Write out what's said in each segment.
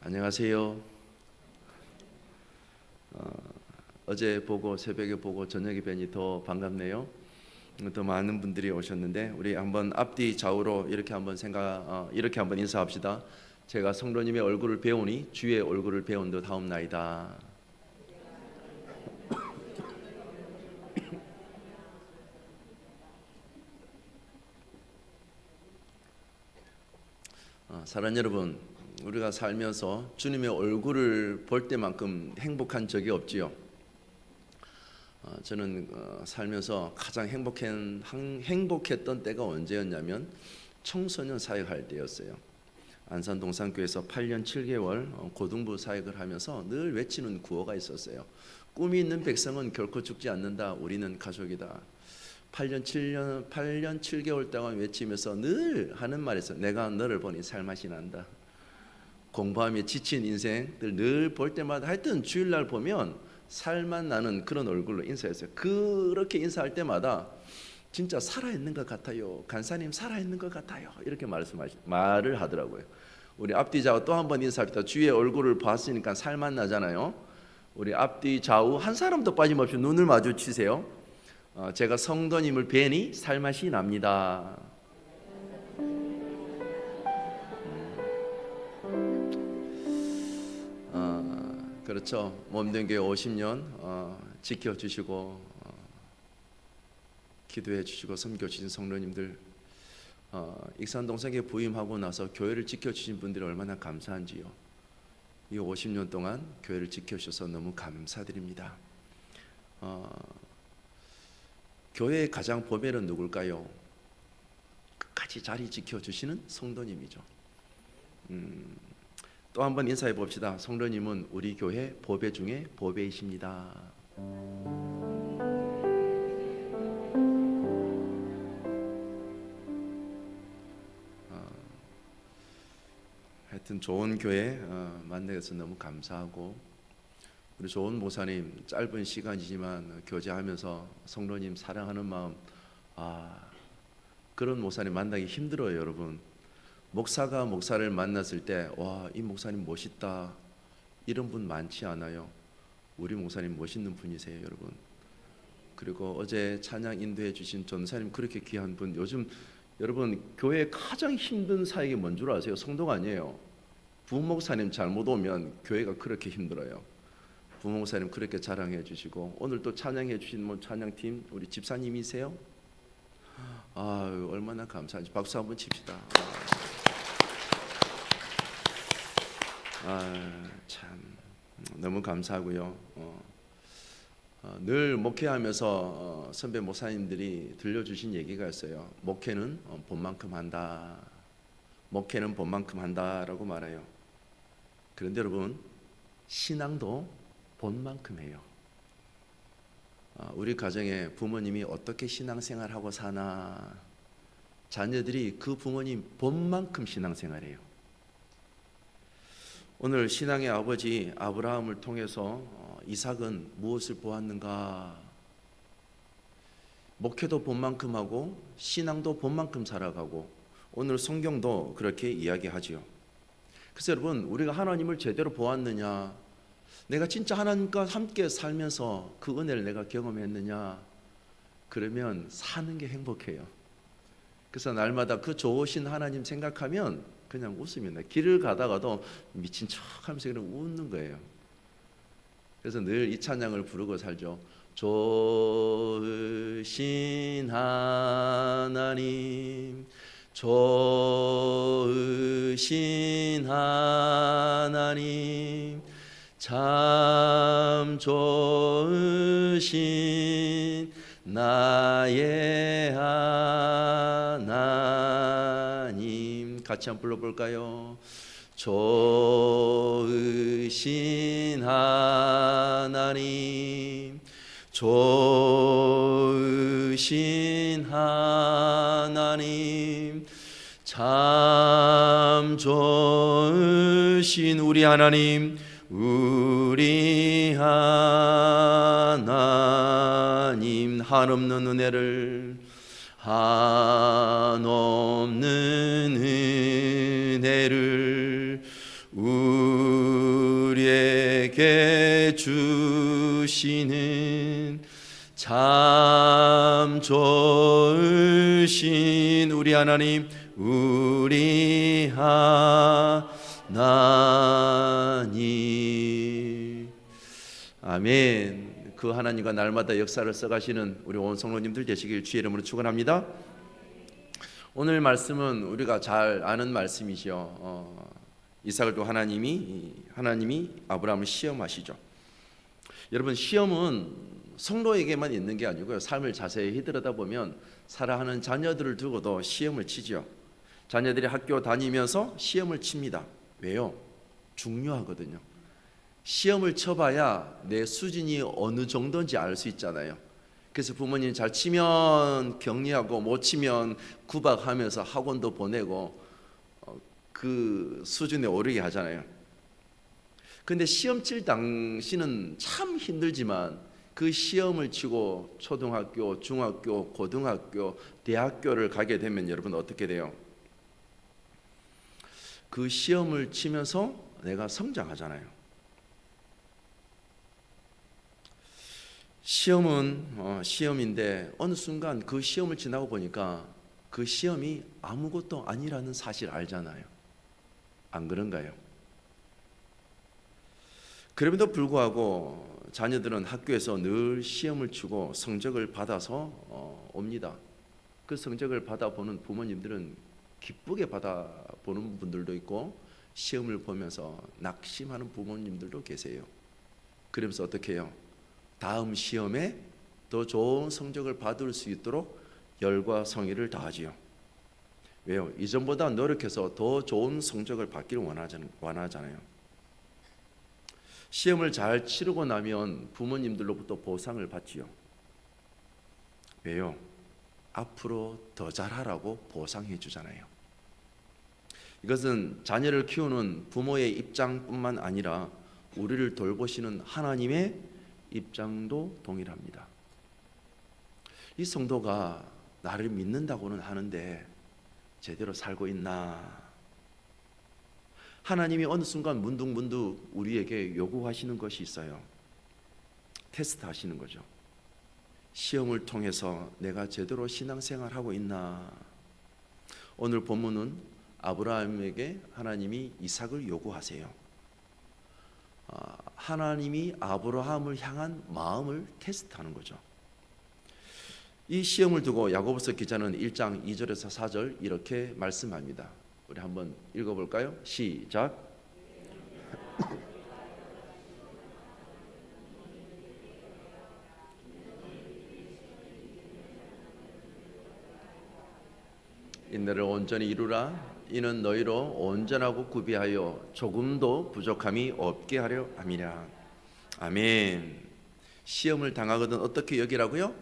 안녕하세요. 어제 보고 새벽에 보고 저녁에 뵈니 더 반갑네요. 더 많은 분들이 오셨는데 우리 한번 앞뒤 좌우로 이렇게 한번 이렇게 한번 인사합시다. 제가 성도님의 얼굴을 배우니 주의 얼굴을 배운 듯 하옵나이다. 사랑하는 여러분, 우리가 살면서 주님의 얼굴을 볼 때만큼 행복한 적이 없지요. 저는 살면서 가장 행복했던 때가 언제였냐면 청소년 사역할 때였어요. 안산 동산교회에서 8년 7개월 고등부 사역을 하면서 늘 외치는 구호가 있었어요. 꿈이 있는 백성은 결코 죽지 않는다. 우리는 가족이다. 8년 7개월 동안 외치면서 늘 하는 말이 있어요. 내가 너를 보니 살맛이 난다. 공부하며 지친 인생들 늘 볼 때마다 하여튼 주일날 보면 살만 나는 그런 얼굴로 인사했어요. 그렇게 인사할 때마다 진짜 살아있는 것 같아요. 간사님 살아있는 것 같아요. 이렇게 말을 하더라고요. 우리 앞뒤 좌우 또 한 번 인사합시다. 주의 얼굴을 봤으니까 살만 나잖아요. 우리 앞뒤 좌우 한 사람도 빠짐없이 눈을 마주치세요. 제가 성도님을 뵈니 살맛이 납니다. 그렇죠. 몸된 교회 50년 지켜주시고 기도해 주시고 섬겨주신 성도님들, 익산 동생에 부임하고 나서 교회를 지켜주신 분들이 얼마나 감사한지요. 이 50년 동안 교회를 지켜주셔서 너무 감사드립니다. 교회의 가장 보배는 누굴까요? 끝까지 자리 지켜주시는 성도님이죠. 또 한 번 인사해 봅시다. 성도님은 우리 교회 보배 중에 보배이십니다. 하여튼 좋은 교회 만나서 너무 감사하고, 우리 좋은 목사님 짧은 시간이지만 교제하면서 성도님 사랑하는 마음, 그런 목사님 만나기 힘들어요. 여러분, 목사가 목사를 만났을 때 와, 이 목사님 멋있다, 이런 분 많지 않아요. 우리 목사님 멋있는 분이세요, 여러분. 그리고 어제 찬양 인도해 주신 전사님 그렇게 귀한 분. 요즘 여러분 교회 가장 힘든 사역이 뭔 줄 아세요? 성도가 아니에요. 부목사님 잘못 오면 교회가 그렇게 힘들어요. 부목사님 그렇게 자랑해 주시고, 오늘 또 찬양해 주신 찬양팀 우리 집사님이세요? 얼마나 감사한지 박수 한번 칩시다. 참 너무 감사하고요. 늘 목회하면서 선배 목사님들이 들려주신 얘기가 있어요. 목회는 본만큼 한다. 목회는 본만큼 한다라고 말해요. 그런데 여러분, 신앙도 본만큼 해요. 우리 가정에 부모님이 어떻게 신앙생활하고 사나, 자녀들이 그 부모님 본만큼 신앙생활해요. 오늘 신앙의 아버지 아브라함을 통해서 이삭은 무엇을 보았는가? 목회도 본만큼 하고 신앙도 본만큼 살아가고, 오늘 성경도 그렇게 이야기하지요. 그래서 여러분, 우리가 하나님을 제대로 보았느냐, 내가 진짜 하나님과 함께 살면서 그 은혜를 내가 경험했느냐, 그러면 사는 게 행복해요. 그래서 날마다 그 좋으신 하나님 생각하면 그냥 웃음이 나요. 길을 가다가도 미친 척 하면서 그냥 웃는 거예요. 그래서 늘 이 찬양을 부르고 살죠. 좋으신 하나님, 좋으신 하나님, 참 좋으신 나의 하나님. 같이 한번 불러볼까요? 좋으신 하나님, 좋으신 하나님, 참 좋으신 우리 하나님, 우리 하나님, 한없는 은혜를, 한없는 은혜를 우리에게 주시는 참 좋으신 우리 하나님, 우리 하나님. 아멘. 그 하나님과 날마다 역사를 써가시는 우리 온 성도님들 되시길 주의 이름으로 축원합니다. 오늘 말씀은 우리가 잘 아는 말씀이죠. 이삭을 또 하나님이 아브라함을 시험하시죠. 여러분, 시험은 성도에게만 있는 게 아니고요, 삶을 자세히 들여다보면 사랑하는 자녀들을 두고도 시험을 치죠. 자녀들이 학교 다니면서 시험을 칩니다. 왜요? 중요하거든요. 시험을 쳐봐야 내 수준이 어느 정도인지 알 수 있잖아요. 그래서 부모님 잘 치면 격려하고 못 치면 구박하면서 학원도 보내고 그 수준에 오르게 하잖아요. 근데 시험 칠 당시는 참 힘들지만 그 시험을 치고 초등학교, 중학교, 고등학교, 대학교를 가게 되면 여러분 어떻게 돼요? 그 시험을 치면서 내가 성장하잖아요. 시험은 시험인데 어느 순간 그 시험을 지나고 보니까 그 시험이 아무것도 아니라는 사실 알잖아요. 안 그런가요? 그럼에도 불구하고 자녀들은 학교에서 늘 시험을 치고 성적을 받아서 옵니다. 그 성적을 받아보는 부모님들은 기쁘게 받아보는 분들도 있고 시험을 보면서 낙심하는 부모님들도 계세요. 그러면서 어떻게 해요? 다음 시험에 더 좋은 성적을 받을 수 있도록 열과 성의를 다하지요. 왜요? 이전보다 노력해서 더 좋은 성적을 받기를 원하잖아요. 시험을 잘 치르고 나면 부모님들로부터 보상을 받지요. 왜요? 앞으로 더 잘하라고 보상해 주잖아요. 이것은 자녀를 키우는 부모의 입장뿐만 아니라 우리를 돌보시는 하나님의 입장도 동일합니다. 이 성도가 나를 믿는다고는 하는데 제대로 살고 있나? 하나님이 어느 순간 문득문득 우리에게 요구하시는 것이 있어요. 테스트 하시는 거죠. 시험을 통해서 내가 제대로 신앙생활하고 있나? 오늘 본문은 아브라함에게 하나님이 이삭을 요구하세요. 하나님이 아브라함을 향한 마음을 테스트하는 거죠. 이 시험을 두고 야고보서 기자는 1장 2절에서 4절 이렇게 말씀합니다. 우리 한번 읽어볼까요? 시작. 인내를 온전히 이루라. 이는 너희로 온전하고 구비하여 조금도 부족함이 없게 하려 함이라. 아멘. 시험을 당하거든 어떻게 여기라고요?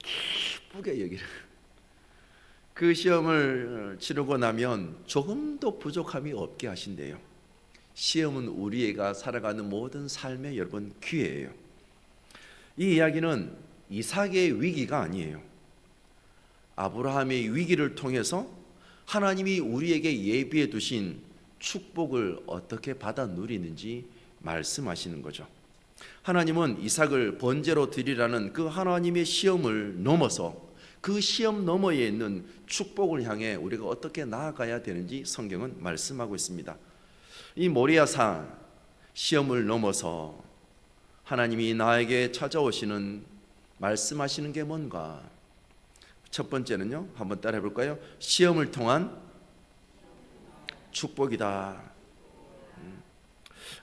기쁘게 여기라. 그 시험을 치르고 나면 조금도 부족함이 없게 하신대요. 시험은 우리가 살아가는 모든 삶의 여러분 기회예요. 이 이야기는 이삭의 위기가 아니에요. 아브라함의 위기를 통해서 하나님이 우리에게 예비해 두신 축복을 어떻게 받아 누리는지 말씀하시는 거죠. 하나님은 이삭을 번제로 드리라는 그 하나님의 시험을 넘어서 그 시험 너머에 있는 축복을 향해 우리가 어떻게 나아가야 되는지 성경은 말씀하고 있습니다. 이 모리아산 시험을 넘어서 하나님이 나에게 찾아오시는 말씀하시는 게 뭔가? 첫 번째는요, 한번 따라해 볼까요? 시험을 통한 축복이다.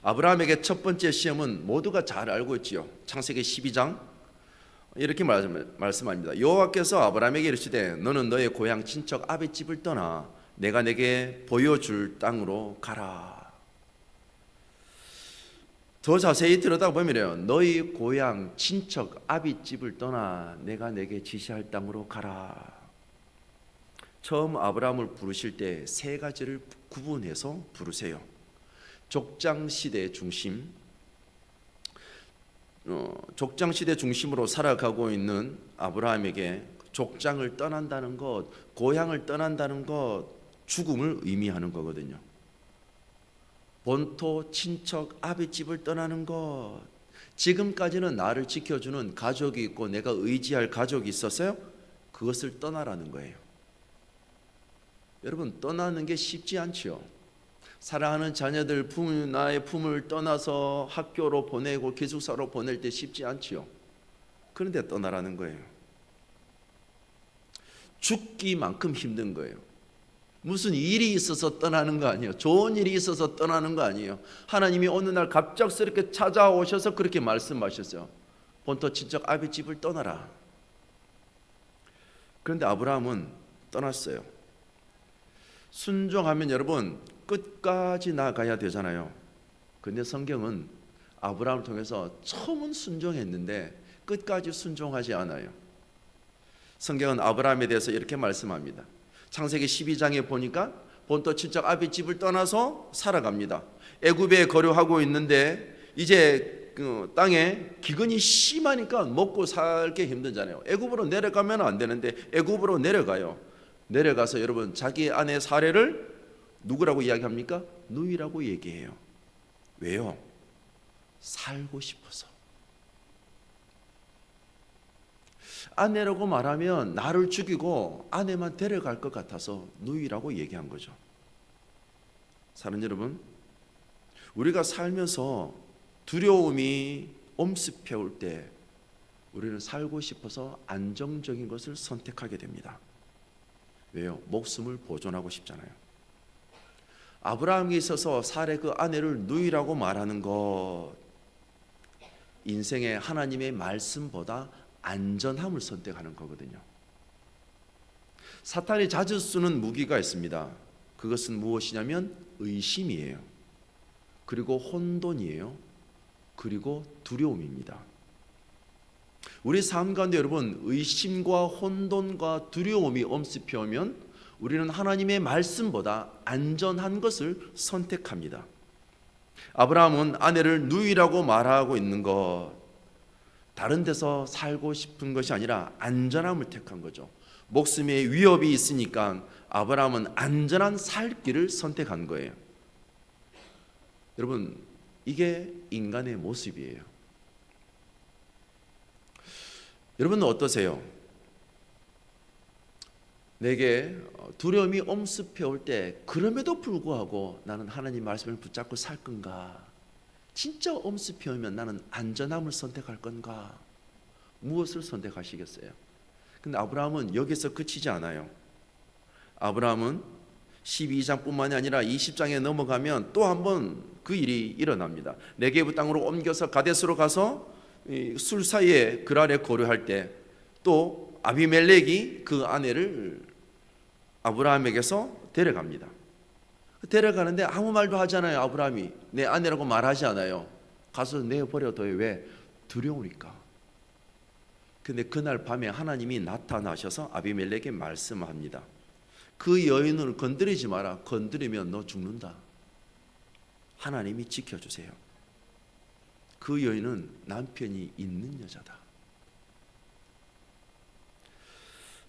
아브라함에게 첫 번째 시험은 모두가 잘 알고 있지요. 창세기 12장 이렇게 말씀합니다. 여호와께서 아브라함에게 이르시되 너는 너의 고향 친척 아비 집을 떠나 내가 내게 보여줄 땅으로 가라. 더 자세히 들여다보면 너희 고향 친척 아비 집을 떠나 내가 내게 지시할 땅으로 가라. 처음 아브라함을 부르실 때 세 가지를 구분해서 부르세요. 족장 시대 중심, 족장 시대 중심으로 살아가고 있는 아브라함에게 족장을 떠난다는 것, 고향을 떠난다는 것, 죽음을 의미하는 거거든요. 본토 친척 아랫집을 떠나는 것. 지금까지는 나를 지켜주는 가족이 있고 내가 의지할 가족이 있었어요. 그것을 떠나라는 거예요. 여러분, 떠나는 게 쉽지 않지요. 사랑하는 자녀들 나의 품을 떠나서 학교로 보내고 기숙사로 보낼 때 쉽지 않지요. 그런데 떠나라는 거예요. 죽기만큼 힘든 거예요. 무슨 일이 있어서 떠나는 거 아니에요. 좋은 일이 있어서 떠나는 거 아니에요. 하나님이 어느 날 갑작스럽게 찾아오셔서 그렇게 말씀하셨어요. 본토 친척 아랫집을 떠나라. 그런데 아브라함은 떠났어요. 순종하면 여러분 끝까지 나가야 되잖아요. 그런데 성경은 아브라함을 통해서 처음은 순종했는데 끝까지 순종하지 않아요. 성경은 아브라함에 대해서 이렇게 말씀합니다. 창세기 12장에 보니까 본토 친척 아랫집을 떠나서 살아갑니다. 애굽에 거류하고 있는데 이제 그 땅에 기근이 심하니까 먹고 살기 힘들잖아요. 애굽으로 내려가면 안 되는데 애굽으로 내려가요. 내려가서 여러분 자기 아내 사례를 누구라고 이야기합니까? 누이라고 얘기해요. 왜요? 살고 싶어서. 아내라고 말하면 나를 죽이고 아내만 데려갈 것 같아서 누이라고 얘기한 거죠. 사랑하는 여러분, 우리가 살면서 두려움이 엄습해 올 때 우리는 살고 싶어서 안정적인 것을 선택하게 됩니다. 왜요? 목숨을 보존하고 싶잖아요. 아브라함에 있어서 사례 그 아내를 누이라고 말하는 것, 인생의 하나님의 말씀보다 안전함을 선택하는 거거든요. 사탄이 자주 쓰는 무기가 있습니다. 그것은 무엇이냐면 의심이에요. 그리고 혼돈이에요. 그리고 두려움입니다. 우리 삶 가운데 여러분 의심과 혼돈과 두려움이 엄습해 오면 우리는 하나님의 말씀보다 안전한 것을 선택합니다. 아브라함은 아내를 누이라고 말하고 있는 것, 다른 데서 살고 싶은 것이 아니라 안전함을 택한 거죠. 목숨에 위협이 있으니까 아브라함은 안전한 살 길을 선택한 거예요. 여러분, 이게 인간의 모습이에요. 여러분은 어떠세요? 내게 두려움이 엄습해 올 때 그럼에도 불구하고 나는 하나님 말씀을 붙잡고 살 건가? 진짜 엄습해 오면 나는 안전함을 선택할 건가? 무엇을 선택하시겠어요? 근데 아브라함은 여기서 그치지 않아요. 아브라함은 12장뿐만이 아니라 20장에 넘어가면 또 한 번 그 일이 일어납니다. 네게브 땅으로 옮겨서 가데스로 가서 술 사이에 그랄에 거류할 때 또 아비멜렉이 그 아내를 아브라함에게서 데려갑니다. 데려가는데 아무 말도 하지 않아요. 아브라함이 내 아내라고 말하지 않아요. 가서 내버려둬요. 왜? 두려우니까. 근데 그날 밤에 하나님이 나타나셔서 아비멜렉에게 말씀합니다. 그 여인을 건드리지 마라. 건드리면 너 죽는다. 하나님이 지켜주세요. 그 여인은 남편이 있는 여자다.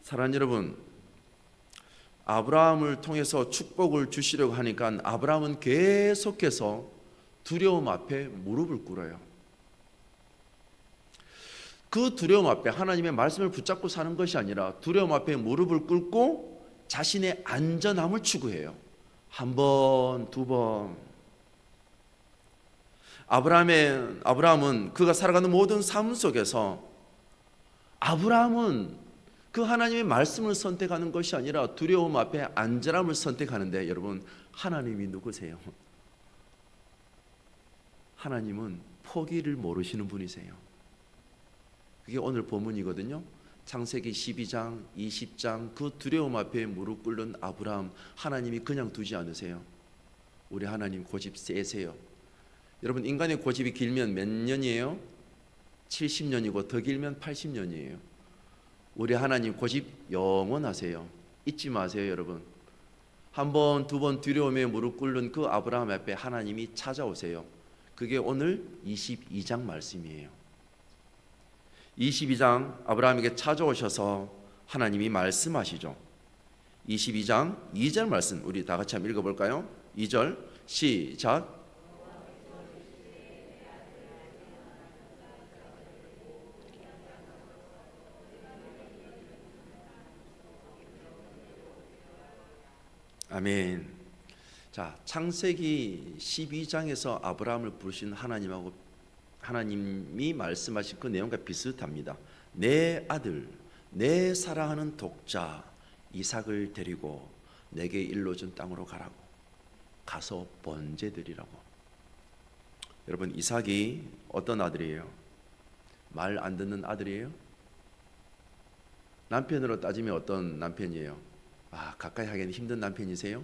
사랑하는 여러분, 아브라함을 통해서 축복을 주시려고 하니까 아브라함은 계속해서 두려움 앞에 무릎을 꿇어요. 그 두려움 앞에 하나님의 말씀을 붙잡고 사는 것이 아니라 두려움 앞에 무릎을 꿇고 자신의 안전함을 추구해요. 한 번, 두 번. 아브라함은 그가 살아가는 모든 삶 속에서 아브라함은 그 하나님의 말씀을 선택하는 것이 아니라 두려움 앞에 안전함을 선택하는데 여러분, 하나님이 누구세요? 하나님은 포기를 모르시는 분이세요. 그게 오늘 본문이거든요. 창세기 12장, 20장 그 두려움 앞에 무릎 꿇는 아브라함, 하나님이 그냥 두지 않으세요. 우리 하나님 고집 세세요. 여러분, 인간의 고집이 길면 몇 년이에요? 70년이고 더 길면 80년이에요. 우리 하나님 고집 영원하세요. 잊지 마세요, 여러분. 한 번, 두 번 두려움에 무릎 꿇는 그 아브라함 앞에 하나님이 찾아오세요. 그게 오늘 22장 말씀이에요. 22장 아브라함에게 찾아오셔서 하나님이 말씀하시죠. 22장 2절 말씀 우리 다 같이 한번 읽어볼까요? 2절 시작. 아멘. 자, 창세기 12장에서 아브라함을 부르신 하나님이 말씀하신 그 내용과 비슷합니다. 내 아들, 내 사랑하는 독자 이삭을 데리고 내게 일러준 땅으로 가라고, 가서 번제드리라고. 여러분, 이삭이 어떤 아들이에요? 말 안 듣는 아들이에요? 남편으로 따지면 어떤 남편이에요? 가까이 하기는 힘든 남편이세요?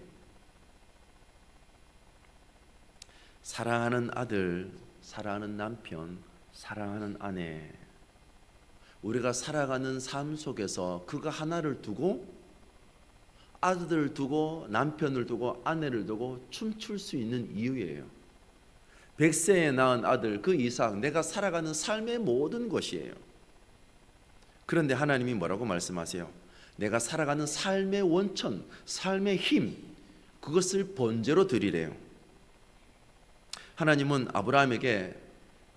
사랑하는 아들, 사랑하는 남편, 사랑하는 아내, 우리가 살아가는 삶 속에서 그가 하나를 두고, 아들을 두고, 남편을 두고, 아내를 두고 춤출 수 있는 이유예요. 100세에 낳은 아들 그 이삭, 내가 살아가는 삶의 모든 것이에요. 그런데 하나님이 뭐라고 말씀하세요? 내가 살아가는 삶의 원천, 삶의 힘, 그것을 번제로 드리래요. 하나님은 아브라함에게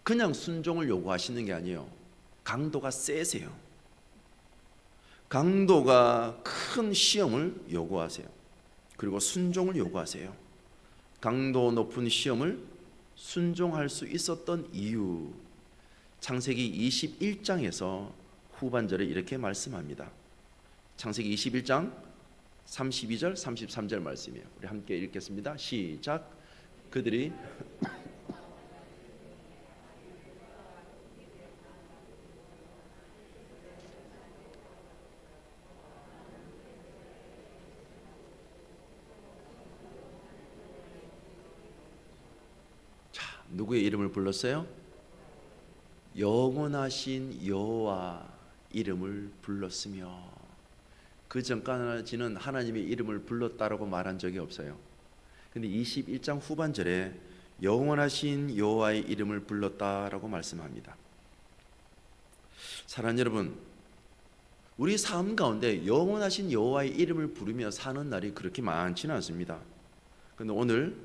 그냥 순종을 요구하시는 게 아니에요. 강도가 세세요. 강도가 큰 시험을 요구하세요. 그리고 순종을 요구하세요. 강도 높은 시험을 순종할 수 있었던 이유, 창세기 21장에서 후반절에 이렇게 말씀합니다. 창세기 21장 32절 33절 말씀이에요. 우리 함께 읽겠습니다. 시작. 그들이 누구의 이름을 불렀어요? 영원하신 여호와 이름을 불렀으며, 그 전까지는 하나님의 이름을 불렀다라고 말한 적이 없어요. 근데 21장 후반절에 영원하신 여호와의 이름을 불렀다라고 말씀합니다. 사랑하는 여러분, 우리 삶 가운데 영원하신 여호와의 이름을 부르며 사는 날이 그렇게 많지는 않습니다. 그런데 오늘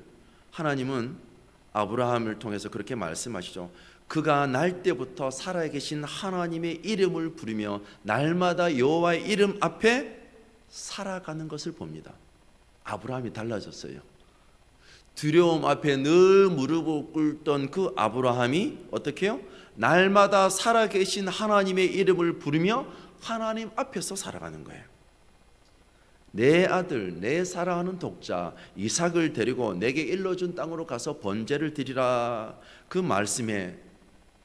하나님은 아브라함을 통해서 그렇게 말씀하시죠. 그가 날 때부터 살아계신 하나님의 이름을 부르며 날마다 여호와의 이름 앞에 살아가는 것을 봅니다. 아브라함이 달라졌어요. 두려움 앞에 늘 무릎을 꿇던 그 아브라함이 어떻게 해요? 날마다 살아계신 하나님의 이름을 부르며 하나님 앞에서 살아가는 거예요. 내 아들, 내 사랑하는 독자 이삭을 데리고 내게 일러준 땅으로 가서 번제를 드리라. 그 말씀에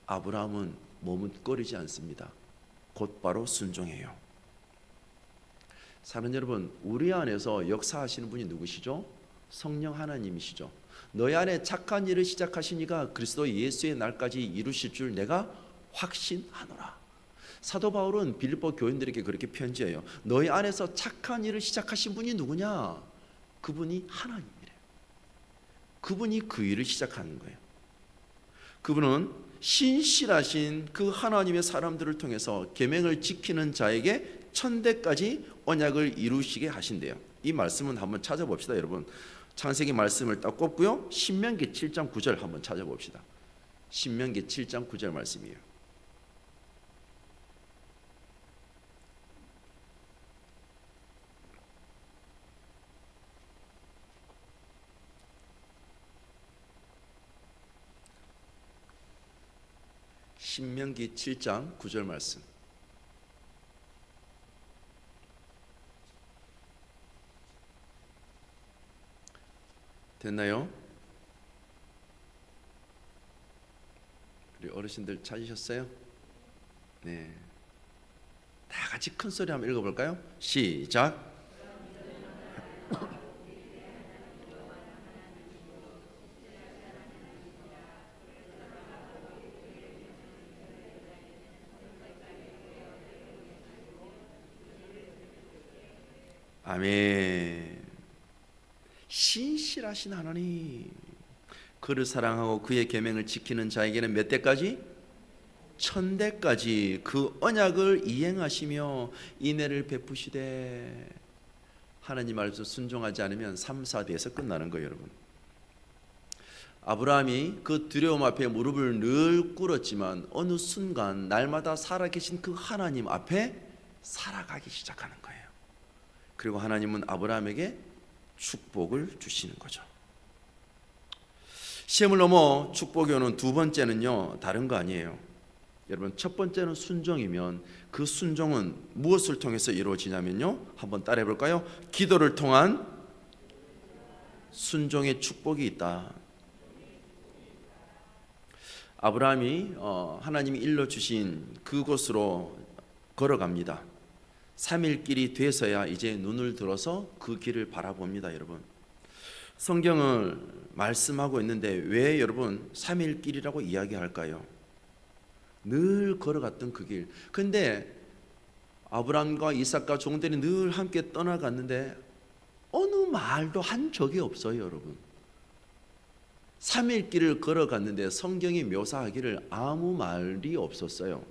아브라함은 머뭇거리지 않습니다. 곧바로 순종해요. 사랑하는 여러분, 우리 안에서 역사하시는 분이 누구시죠? 성령 하나님이시죠. 너희 안에 착한 일을 시작하신 이가 그리스도 예수의 날까지 이루실 줄 내가 확신하노라. 사도 바울은 빌립보 교인들에게 그렇게 편지해요. 너희 안에서 착한 일을 시작하신 분이 누구냐? 그분이 하나님이래요. 그분이 그 일을 시작하는 거예요. 그분은 신실하신 그 하나님의 사람들을 통해서 계명을 지키는 자에게 천대까지 언약을 이루시게 하신대요. 이 말씀은 한번 찾아봅시다. 여러분, 창세기 말씀을 딱 꼽고요, 신명기 7장 9절 한번 찾아봅시다. 신명기 7장 9절 말씀이에요. 신명기 7장 9절 말씀. 됐나요? 우리 어르신들 찾으셨어요? 네. 다 같이 큰 소리 한번 읽어볼까요? 시작. 아멘. 신실하신 하나님, 그를 사랑하고 그의 계명을 지키는 자에게는 몇 대까지? 천대까지 그 언약을 이행하시며 인애를 베푸시되. 하나님 말씀 순종하지 않으면 3, 4대에서 끝나는 거예요. 여러분, 아브라함이 그 두려움 앞에 무릎을 늘 꿇었지만 어느 순간 날마다 살아계신 그 하나님 앞에 살아가기 시작하는 거예요. 그리고 하나님은 아브라함에게 축복을 주시는 거죠. 시험을 넘어 축복이 오는 두 번째는요, 다른 거 아니에요. 여러분, 첫 번째는 순종이면 그 순종은 무엇을 통해서 이루어지냐면요, 한번 따라해 볼까요? 기도를 통한 순종의 축복이 있다. 아브라함이 하나님이 일러주신 그곳으로 걸어갑니다. 3일 길이 돼서야 이제 눈을 들어서 그 길을 바라봅니다. 여러분, 성경을 말씀하고 있는데 왜 여러분 3일 길이라고 이야기할까요? 늘 걸어갔던 그 길. 근데 아브라함과 이삭과 종들이 늘 함께 떠나갔는데 어느 말도 한 적이 없어요. 여러분, 3일 길을 걸어갔는데 성경이 묘사하기를 아무 말이 없었어요.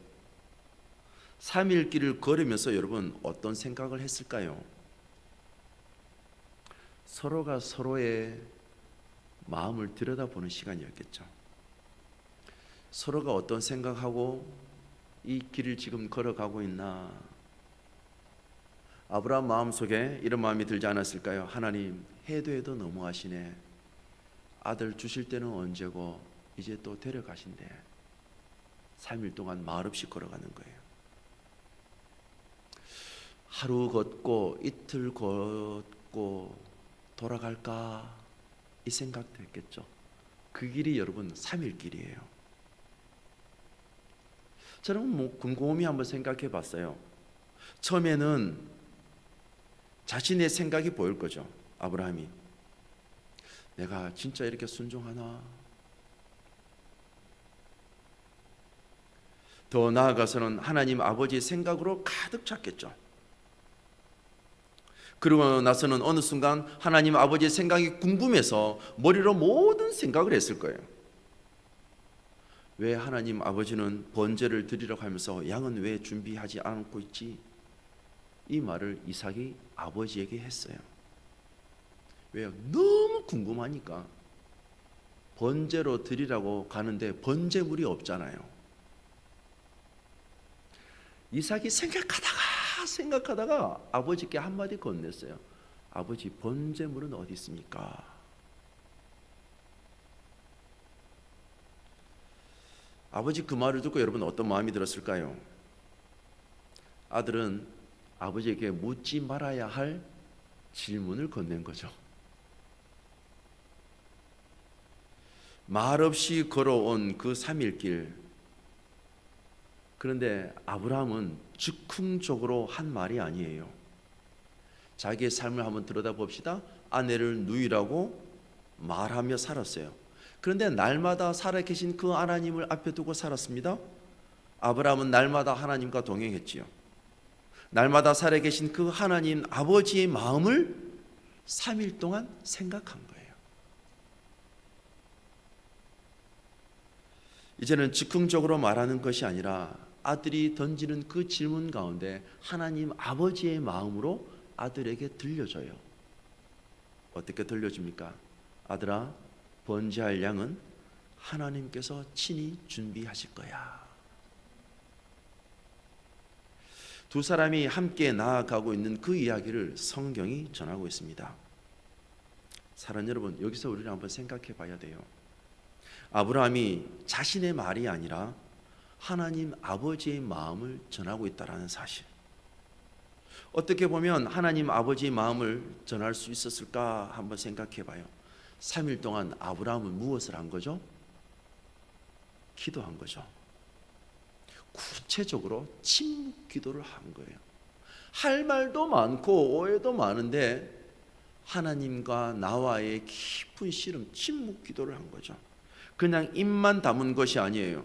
3일 길을 걸으면서 여러분 어떤 생각을 했을까요? 서로가 서로의 마음을 들여다보는 시간이었겠죠. 서로가 어떤 생각하고 이 길을 지금 걸어가고 있나. 아브라함 마음속에 이런 마음이 들지 않았을까요? 하나님, 해도 해도 너무하시네. 아들 주실 때는 언제고 이제 또 데려가신대. 3일 동안 말없이 걸어가는 거예요. 하루 걷고 이틀 걷고 돌아갈까 이 생각도 했겠죠. 그 길이 여러분 3일 길이에요. 저는 곰곰이 한번 생각해 봤어요. 처음에는 자신의 생각이 보일 거죠. 아브라함이 내가 진짜 이렇게 순종하나? 더 나아가서는 하나님 아버지의 생각으로 가득 찼겠죠. 그러고 나서는 어느 순간 하나님 아버지의 생각이 궁금해서 머리로 모든 생각을 했을 거예요. 왜 하나님 아버지는 번제를 드리라고 하면서 양은 왜 준비하지 않고 있지? 이 말을 이삭이 아버지에게 했어요. 왜요? 너무 궁금하니까. 번제로 드리라고 가는데 번제물이 없잖아요. 이삭이 생각하다가 아버지께 한마디 건넸어요. 아버지, 번제물은 어디 있습니까? 아버지 그 말을 듣고 여러분 어떤 마음이 들었을까요? 아들은 아버지에게 묻지 말아야 할 질문을 건넨 거죠. 말없이 걸어온 그 3일 길. 그런데 아브라함은 즉흥적으로 한 말이 아니에요. 자기의 삶을 한번 들여다봅시다. 아내를 누이라고 말하며 살았어요. 그런데 날마다 살아계신 그 하나님을 앞에 두고 살았습니다. 아브라함은 날마다 하나님과 동행했지요. 날마다 살아계신 그 하나님 아버지의 마음을 3일 동안 생각한 거예요. 이제는 즉흥적으로 말하는 것이 아니라 아들이 던지는 그 질문 가운데 하나님 아버지의 마음으로 아들에게 들려줘요. 어떻게 들려줍니까? 아들아, 번제할 양은 하나님께서 친히 준비하실 거야. 두 사람이 함께 나아가고 있는 그 이야기를 성경이 전하고 있습니다. 사랑하는 여러분, 여기서 우리는 한번 생각해 봐야 돼요. 아브라함이 자신의 말이 아니라 하나님 아버지의 마음을 전하고 있다는 사실. 어떻게 보면 하나님 아버지의 마음을 전할 수 있었을까 한번 생각해 봐요. 3일 동안 아브라함은 무엇을 한 거죠? 기도한 거죠. 구체적으로 침묵 기도를 한 거예요. 할 말도 많고 오해도 많은데 하나님과 나와의 깊은 씨름, 침묵 기도를 한 거죠. 그냥 입만 담은 것이 아니에요.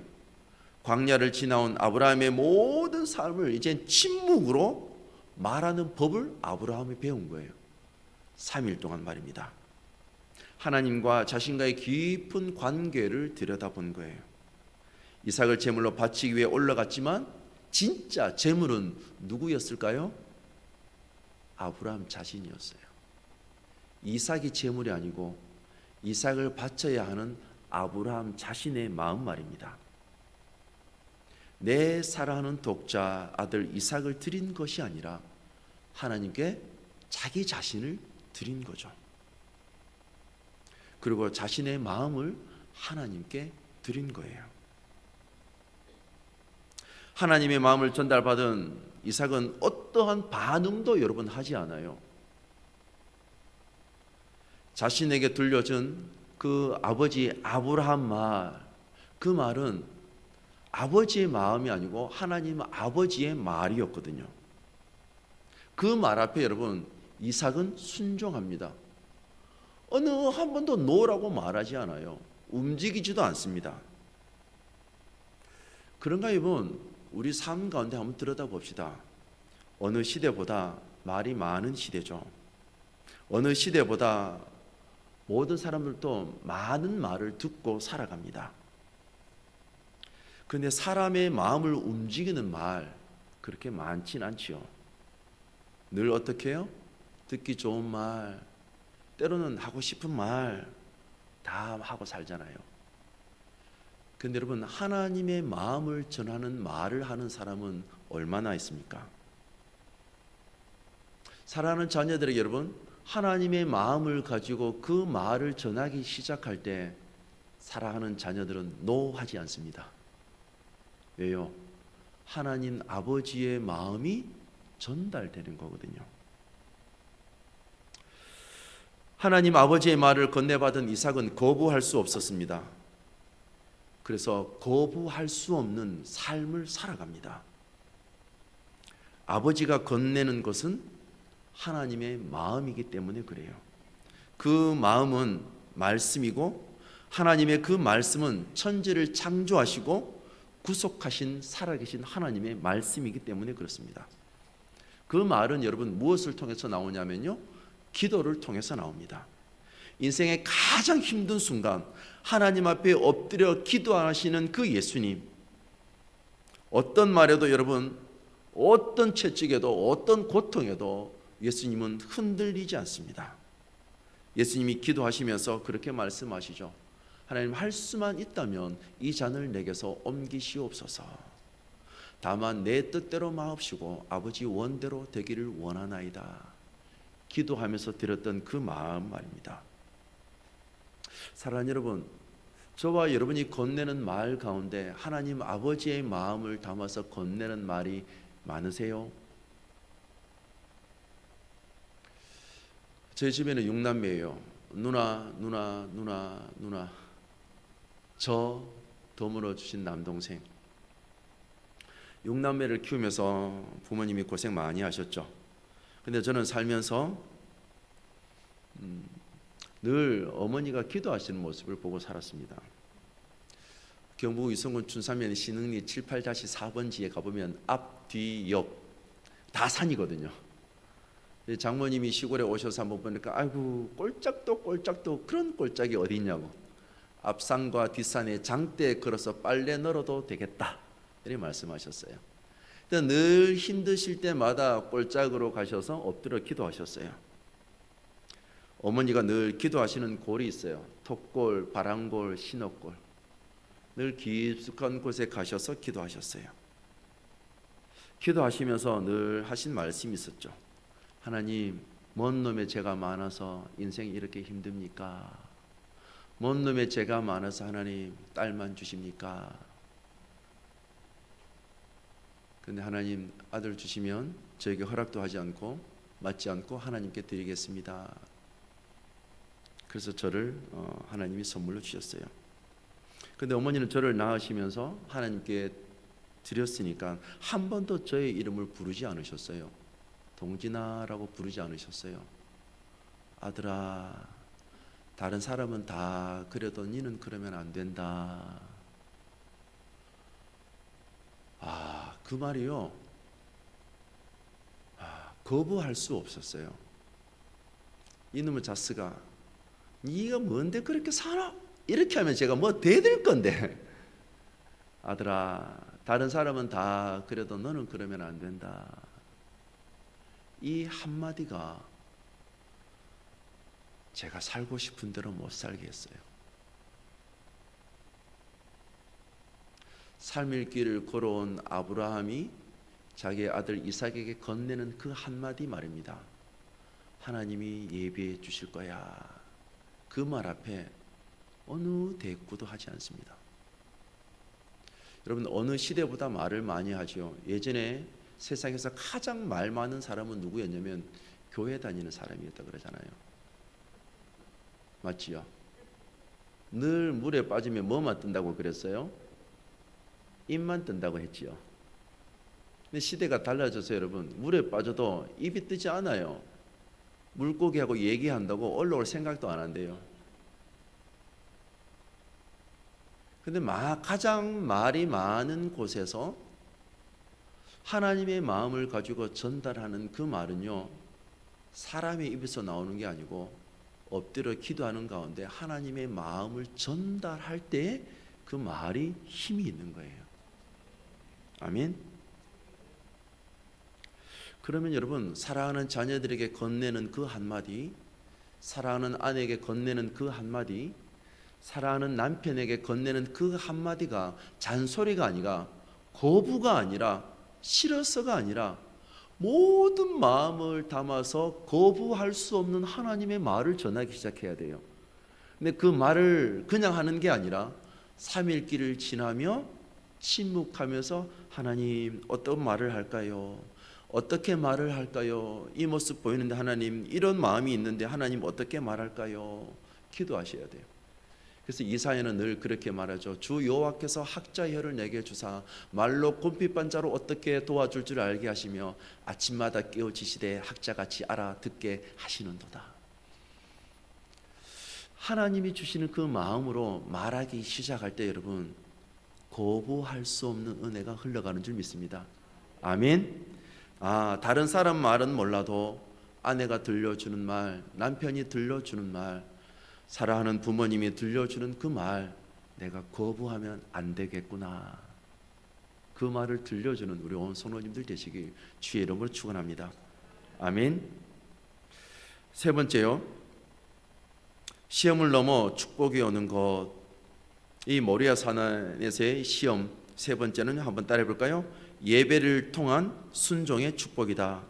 광야를 지나온 아브라함의 모든 삶을 이제 침묵으로 말하는 법을 아브라함이 배운 거예요. 3일 동안 말입니다. 하나님과 자신과의 깊은 관계를 들여다본 거예요. 이삭을 제물로 바치기 위해 올라갔지만 진짜 제물은 누구였을까요? 아브라함 자신이었어요. 이삭이 제물이 아니고 이삭을 바쳐야 하는 아브라함 자신의 마음 말입니다. 내 사랑하는 독자 아들 이삭을 드린 것이 아니라 하나님께 자기 자신을 드린 거죠. 그리고 자신의 마음을 하나님께 드린 거예요. 하나님의 마음을 전달받은 이삭은 어떠한 반응도 여러분 하지 않아요. 자신에게 들려준 그 아버지 아브라함 말, 그 말은 아버지의 마음이 아니고 하나님 아버지의 말이었거든요. 그 말 앞에 여러분 이삭은 순종합니다. 어느 한 번도 노라고 말하지 않아요. 움직이지도 않습니다. 그런가 여러분, 우리 삶 가운데 한번 들여다봅시다. 어느 시대보다 말이 많은 시대죠. 어느 시대보다 모든 사람들도 많은 말을 듣고 살아갑니다. 그런데 사람의 마음을 움직이는 말 그렇게 많진 않지요. 늘 어떻게 해요? 듣기 좋은 말, 때로는 하고 싶은 말 다 하고 살잖아요. 그런데 여러분, 하나님의 마음을 전하는 말을 하는 사람은 얼마나 있습니까? 사랑하는 자녀들에게 여러분, 하나님의 마음을 가지고 그 말을 전하기 시작할 때 사랑하는 자녀들은 노하지 않습니다. 왜요? 하나님 아버지의 마음이 전달되는 거거든요. 하나님 아버지의 말을 건네받은 이삭은 거부할 수 없었습니다. 그래서 거부할 수 없는 삶을 살아갑니다. 아버지가 건네는 것은 하나님의 마음이기 때문에 그래요. 그 마음은 말씀이고 하나님의 그 말씀은 천지를 창조하시고 구속하신 살아계신 하나님의 말씀이기 때문에 그렇습니다. 그 말은 여러분 무엇을 통해서 나오냐면요, 기도를 통해서 나옵니다. 인생의 가장 힘든 순간 하나님 앞에 엎드려 기도하시는 그 예수님, 어떤 말에도 여러분, 어떤 채찍에도 어떤 고통에도 예수님은 흔들리지 않습니다. 예수님이 기도하시면서 그렇게 말씀하시죠. 하나님, 할 수만 있다면 이 잔을 내게서 옮기시옵소서. 다만 내 뜻대로 마옵시고 아버지 원대로 되기를 원하나이다. 기도하면서 드렸던 그 마음 말입니다. 사랑하는 여러분, 저와 여러분이 건네는 말 가운데 하나님 아버지의 마음을 담아서 건네는 말이 많으세요? 제 집에는 6남매예요. 누나, 저 더물어 주신 남동생. 6남매를 키우면서 부모님이 고생 많이 하셨죠. 근데 저는 살면서 늘 어머니가 기도하시는 모습을 보고 살았습니다. 경북 위성군 춘삼면 신흥리 78-4번지에 가보면 앞, 뒤, 옆 다 산이거든요. 장모님이 시골에 오셔서 한번 보니까 아이고 꼴짝도 그런 꼴짝이 어디 있냐고, 앞산과 뒷산에 장대에 걸어서 빨래 널어도 되겠다 이렇게 말씀하셨어요. 늘 힘드실 때마다 꼴짝으로 가셔서 엎드려 기도하셨어요. 어머니가 늘 기도하시는 골이 있어요. 톡골, 바람골, 신옥골. 늘 깊숙한 곳에 가셔서 기도하셨어요. 기도하시면서 늘 하신 말씀이 있었죠. 하나님, 뭔 놈의 죄가 많아서 인생이 이렇게 힘듭니까? 뭔 놈의 죄가 많아서 하나님 딸만 주십니까? 근데 하나님 아들 주시면 저에게 허락도 하지 않고 맞지 않고 하나님께 드리겠습니다. 그래서 저를 하나님이 선물로 주셨어요. 근데 어머니는 저를 낳으시면서 하나님께 드렸으니까 한 번도 저의 이름을 부르지 않으셨어요. 동진아라고 부르지 않으셨어요. 아들아, 다른 사람은 다 그래도 니는 그러면 안 된다. 그 말이요, 거부할 수 없었어요. 이놈의 자스가 네가 뭔데 그렇게 살아? 이렇게 하면 제가 뭐 대들 건데, 아들아, 다른 사람은 다 그래도 너는 그러면 안 된다. 이 한마디가 제가 살고 싶은 대로 못 살게 했어요. 삶의 길을 걸어온 아브라함이 자기의 아들 이삭에게 건네는 그 한마디 말입니다. 하나님이 예비해 주실 거야. 그 말 앞에 어느 대꾸도 하지 않습니다. 여러분, 어느 시대보다 말을 많이 하죠. 예전에 세상에서 가장 말 많은 사람은 누구였냐면 교회 다니는 사람이었다 그러잖아요. 맞지요? 늘 물에 빠지면 뭐만 뜬다고 그랬어요? 입만 뜬다고 했지요. 근데 시대가 달라져서 여러분, 물에 빠져도 입이 뜨지 않아요. 물고기하고 얘기한다고 올라올 생각도 안 한대요. 근데 가장 말이 많은 곳에서 하나님의 마음을 가지고 전달하는 그 말은요, 사람의 입에서 나오는 게 아니고 엎드려 기도하는 가운데 하나님의 마음을 전달할 때 그 말이 힘이 있는 거예요. 아멘. 그러면 여러분, 사랑하는 자녀들에게 건네는 그 한마디, 사랑하는 아내에게 건네는 그 한마디, 사랑하는 남편에게 건네는 그 한마디가 잔소리가 아니라, 거부가 아니라, 싫어서가 아니라 모든 마음을 담아서 거부할 수 없는 하나님의 말을 전하기 시작해야 돼요. 근데 그 말을 그냥 하는 게 아니라 3일 길을 지나며 침묵하면서 하나님 어떤 말을 할까요? 어떻게 말을 할까요? 이 모습 보이는데 하나님, 이런 마음이 있는데 하나님 어떻게 말할까요? 기도하셔야 돼요. 그래서 이사야는 늘 그렇게 말하죠. 주 여호와께서 학자의 혀를 내게 주사 말로 곰핏반자로 어떻게 도와줄 줄 알게 하시며 아침마다 깨우치시되 학자같이 알아듣게 하시는도다. 하나님이 주시는 그 마음으로 말하기 시작할 때 여러분, 거부할 수 없는 은혜가 흘러가는 줄 믿습니다. 아멘. 다른 사람 말은 몰라도 아내가 들려주는 말, 남편이 들려주는 말, 사랑하는 부모님이 들려주는 그 말, 내가 거부하면 안 되겠구나. 그 말을 들려주는 우리 온 성도님들 되시길 주의 이름으로 축원합니다. 아멘. 세 번째요, 시험을 넘어 축복이 오는 것. 이 모리아 산에서의 시험 세 번째는 한번 따라해 볼까요? 예배를 통한 순종의 축복이다.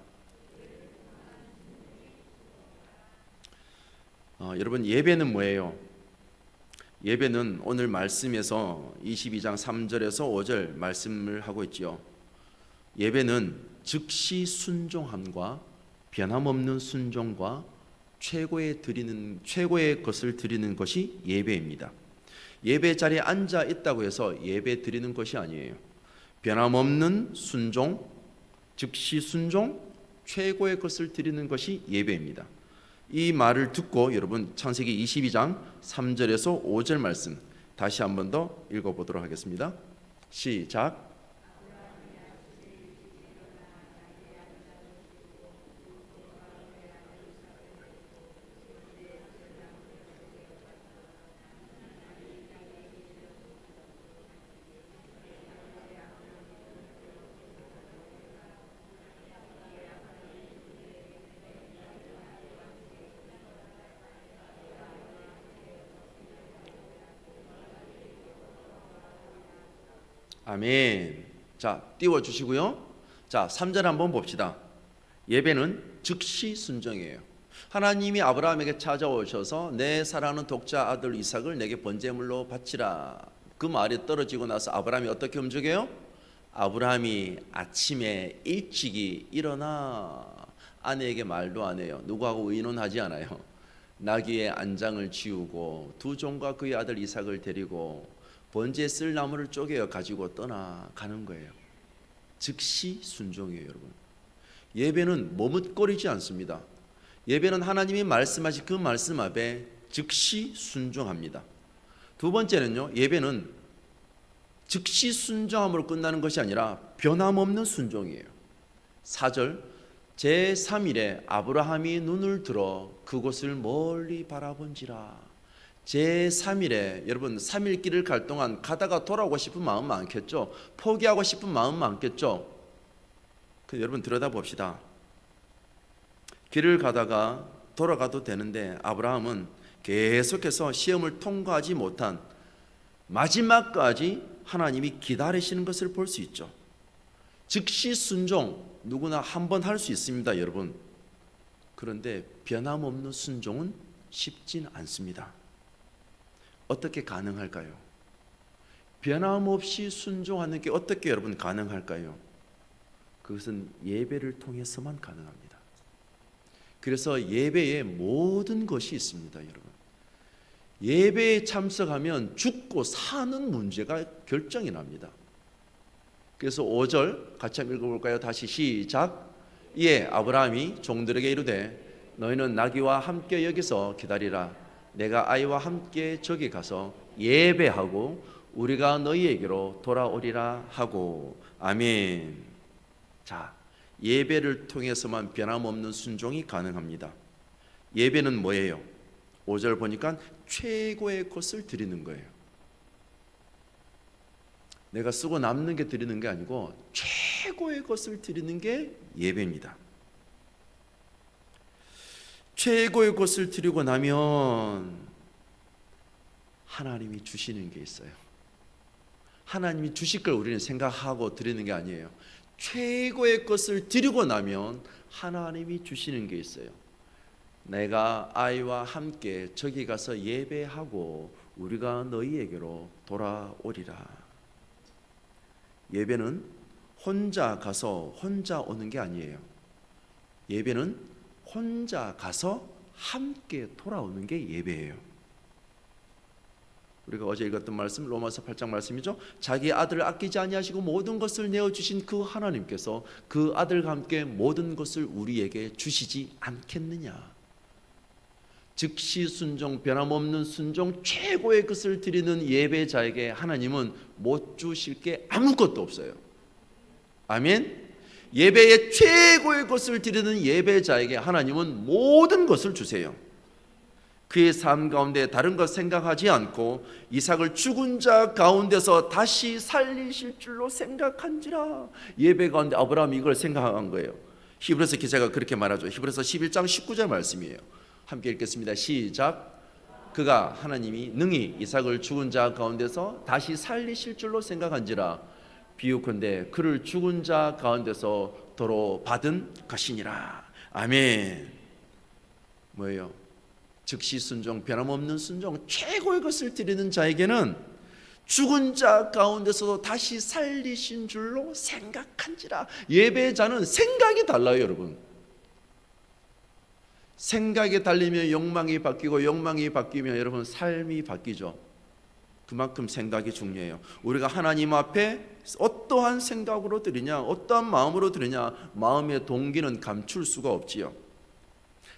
여러분, 예배는 뭐예요? 예배는 오늘 말씀에서 22장 3절에서 5절 말씀을 하고 있지요. 예배는 즉시 순종함과 변함없는 순종과 최고의 것을 드리는 것이 예배입니다. 예배 자리에 앉아 있다고 해서 예배 드리는 것이 아니에요. 변함없는 순종, 즉시 순종, 최고의 것을 드리는 것이 예배입니다. 이 말을 듣고 여러분, 창세기 22장 3절에서 5절 말씀 다시 한 번 더 읽어보도록 하겠습니다. 시작. 아멘. 자, 띄워주시고요. 자, 3절 한번 봅시다. 예배는 즉시 순종이에요. 하나님이 아브라함에게 찾아오셔서 내 사랑하는 독자 아들 이삭을 내게 번제물로 바치라. 그 말이 떨어지고 나서 아브라함이 어떻게 움직여요? 아브라함이 아침에 일찍이 일어나 아내에게 말도 안 해요. 누구하고 의논하지 않아요. 나귀의 안장을 지우고 두 종과 그의 아들 이삭을 데리고 번제에 쓸 나무를 쪼개어 가지고 떠나가는 거예요. 즉시 순종이에요, 여러분. 예배는 머뭇거리지 않습니다. 예배는 하나님이 말씀하신 그 말씀 앞에 즉시 순종합니다. 두 번째는요, 예배는 즉시 순종함으로 끝나는 것이 아니라 변함없는 순종이에요. 4절, 제3일에 아브라함이 눈을 들어 그곳을 멀리 바라본지라. 제3일에 여러분, 3일 길을 갈 동안 가다가 돌아오고 싶은 마음 많겠죠. 포기하고 싶은 마음 많겠죠. 여러분, 들여다봅시다. 길을 가다가 돌아가도 되는데 아브라함은 계속해서 시험을 통과하지 못한 마지막까지 하나님이 기다리시는 것을 볼 수 있죠. 즉시 순종, 누구나 한번 할 수 있습니다, 여러분. 그런데 변함없는 순종은 쉽진 않습니다. 어떻게 가능할까요? 변함없이 순종하는 게 어떻게 여러분 가능할까요? 그것은 예배를 통해서만 가능합니다. 그래서 예배에 모든 것이 있습니다, 여러분. 예배에 참석하면 죽고 사는 문제가 결정이 납니다. 그래서 5절 같이 한번 읽어볼까요? 다시 시작. 예, 아브라함이 종들에게 이르되 너희는 나귀와 함께 여기서 기다리라. 내가 아이와 함께 저기 가서 예배하고 우리가 너희에게로 돌아오리라 하고. 아멘. 자, 예배를 통해서만 변함없는 순종이 가능합니다. 예배는 뭐예요? 5절 보니까 최고의 것을 드리는 거예요. 내가 쓰고 남는 게 드리는 게 아니고 최고의 것을 드리는 게 예배입니다. 최고의 것을 드리고 나면 하나님이 주시는 게 있어요. 하나님이 주실 걸 우리는 생각하고 드리는 게 아니에요. 최고의 것을 드리고 나면 하나님이 주시는 게 있어요. 내가 아이와 함께 저기 가서 예배하고 우리가 너희에게로 돌아오리라. 예배는 혼자 가서 혼자 오는 게 아니에요. 예배는 혼자 가서 함께 돌아오는 게 예배예요. 우리가 어제 읽었던 말씀 로마서 8장 말씀이죠. 자기 아들을 아끼지 아니하시고 모든 것을 내어주신 그 하나님께서 그 아들과 함께 모든 것을 우리에게 주시지 않겠느냐. 즉시 순종, 변함없는 순종, 최고의 것을 드리는 예배자에게 하나님은 못 주실 게 아무것도 없어요. 아멘. 예배의 최고의 것을 드리는 예배자에게 하나님은 모든 것을 주세요. 그의 삶 가운데 다른 것 생각하지 않고 이삭을 죽은 자 가운데서 다시 살리실 줄로 생각한지라. 예배 가운데 아브라함이 이걸 생각한 거예요. 히브리서 기자가 그렇게 말하죠. 히브리서 11장 19절 말씀이에요. 함께 읽겠습니다. 시작. 그가 하나님이 능히 이삭을 죽은 자 가운데서 다시 살리실 줄로 생각한지라. 비유컨대 그를 죽은 자 가운데서 도로 받은 것이니라. 아멘. 뭐예요? 즉시 순종, 변함없는 순종, 최고의 것을 드리는 자에게는 죽은 자 가운데서도 다시 살리신 줄로 생각한지라. 예배자는 생각이 달라요, 여러분. 생각이 달리면 욕망이 바뀌고 욕망이 바뀌면 여러분 삶이 바뀌죠. 그만큼 생각이 중요해요. 우리가 하나님 앞에 어떠한 생각으로 드리냐, 어떠한 마음으로 드리냐, 마음의 동기는 감출 수가 없지요.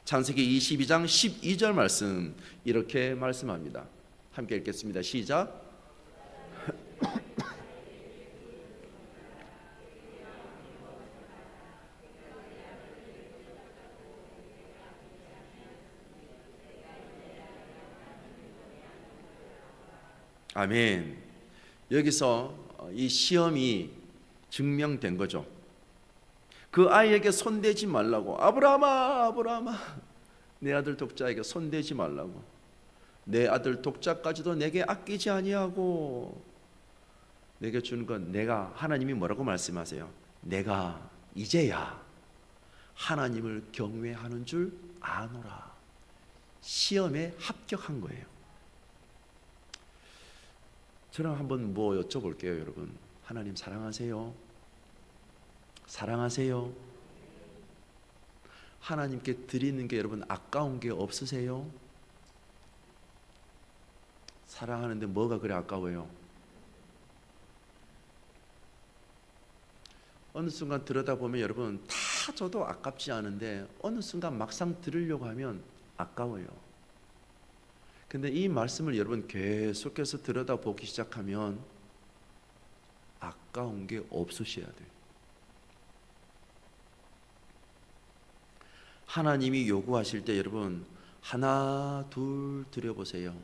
창세기 22장 12절 말씀 이렇게 말씀합니다. 함께 읽겠습니다. 시작. 아멘. 여기서 이 시험이 증명된 거죠. 그 아이에게 손대지 말라고. 아브라함아, 아브라함아, 내 아들 독자에게 손대지 말라고. 내 아들 독자까지도 내게 아끼지 아니하고 내게 주는 건 내가, 하나님이 뭐라고 말씀하세요? 내가 이제야 하나님을 경외하는 줄 아노라. 시험에 합격한 거예요. 저는 한번 뭐 여쭤볼게요, 여러분. 하나님 사랑하세요? 사랑하세요? 하나님께 드리는 게 여러분 아까운 게 없으세요? 사랑하는데 뭐가 그래 아까워요? 어느 순간 들여다보면 여러분 다 줘도 아깝지 않은데 어느 순간 막상 들으려고 하면 아까워요. 근데 이 말씀을 여러분 계속해서 들여다보기 시작하면 아까운 게 없으셔야 돼요. 하나님이 요구하실 때 여러분 하나 둘 드려보세요.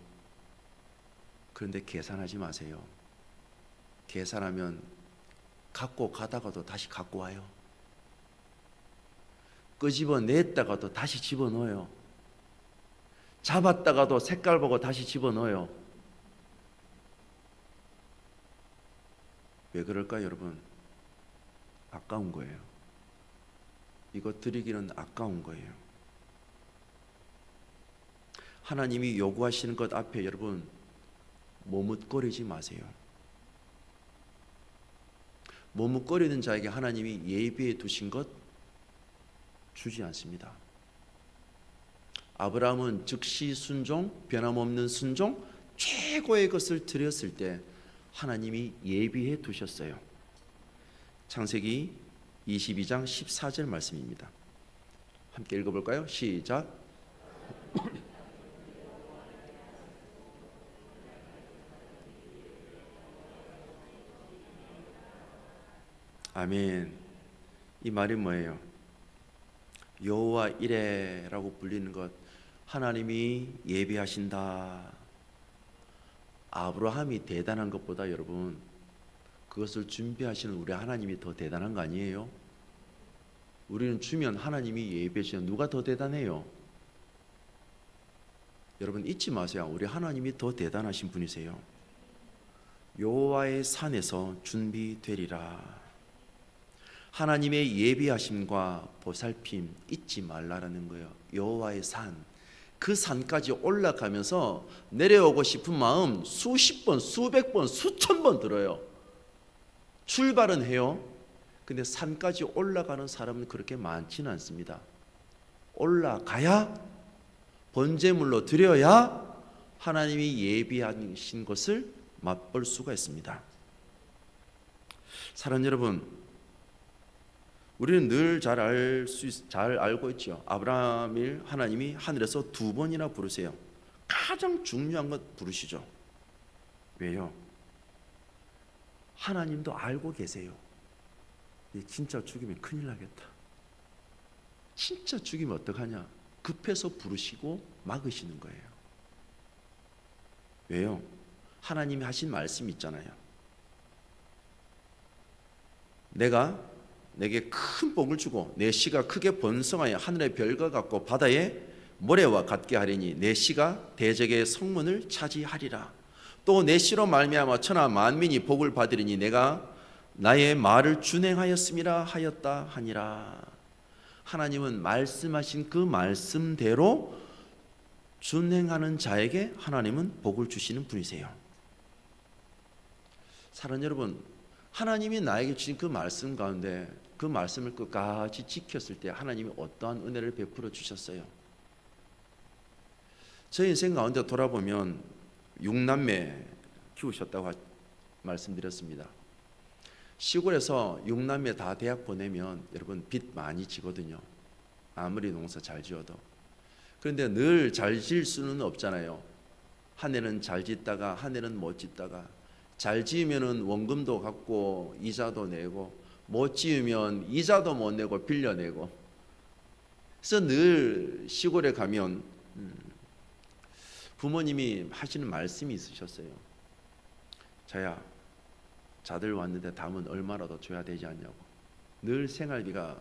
그런데 계산하지 마세요. 계산하면 갖고 가다가도 다시 갖고 와요. 끄집어냈다가도 다시 집어넣어요. 잡았다가도 색깔 보고 다시 집어넣어요. 왜 그럴까요, 여러분? 아까운 거예요. 이거 드리기는 아까운 거예요. 하나님이 요구하시는 것 앞에 여러분 머뭇거리지 마세요. 머뭇거리는 자에게 하나님이 예비해 두신 것 주지 않습니다. 아브라함은 즉시 순종, 변함없는 순종, 최고의 것을 드렸을 때 하나님이 예비해 두셨어요. 창세기 22장 14절 말씀입니다. 함께 읽어볼까요? 시작. 아멘. 이 말이 뭐예요? 여호와 이레라고 불리는 것, 하나님이 예비하신다. 아브라함이 대단한 것보다 여러분 그것을 준비하시는 우리 하나님이 더 대단한 거 아니에요? 우리는 주면 하나님이 예비하시는, 누가 더 대단해요? 여러분 잊지 마세요. 우리 하나님이 더 대단하신 분이세요. 여호와의 산에서 준비되리라. 하나님의 예비하심과 보살핌 잊지 말라라는 거예요. 여호와의 산, 그 산까지 올라가면서 내려오고 싶은 마음 수십 번, 수백 번, 수천 번 들어요. 출발은 해요. 근데 산까지 올라가는 사람은 그렇게 많지는 않습니다. 올라가야, 번제물로 드려야 하나님이 예비하신 것을 맛볼 수가 있습니다. 사랑하는 여러분, 우리는 늘 잘 알고 있죠. 아브라함을 하나님이 하늘에서 2번이나 부르세요. 가장 중요한 것 부르시죠. 왜요? 하나님도 알고 계세요. 진짜 죽이면 큰일 나겠다. 진짜 죽이면 어떡하냐? 급해서 부르시고 막으시는 거예요. 왜요? 하나님이 하신 말씀이 있잖아요. 내가 내게 큰 복을 주고 내 씨가 크게 번성하여 하늘의 별과 같고 바다의 모래와 같게 하리니 내 씨가 대적의 성문을 차지하리라. 또 내 씨로 말미암아 천하 만민이 복을 받으리니 내가 나의 말을 준행하였음이라 하였다 하니라. 하나님은 말씀하신 그 말씀대로 준행하는 자에게 하나님은 복을 주시는 분이세요. 사랑하는 여러분, 하나님이 나에게 주신 그 말씀 가운데 그 말씀을 끝까지 지켰을 때 하나님이 어떠한 은혜를 베풀어 주셨어요. 저 인생 가운데 돌아보면 6남매 키우셨다고 말씀드렸습니다. 시골에서 6남매 다 대학 보내면 여러분 빚 많이 지거든요. 아무리 농사 잘 지어도. 그런데 늘 잘 지을 수는 없잖아요. 한 해는 잘 짓다가 한 해는 못 짓다가, 잘 지으면은 원금도 갚고 이자도 내고, 못 지으면 이자도 못 내고 빌려내고. 그래서 늘 시골에 가면 부모님이 하시는 말씀이 있으셨어요. 자야, 자들 왔는데 담은 얼마라도 줘야 되지 않냐고. 늘 생활비가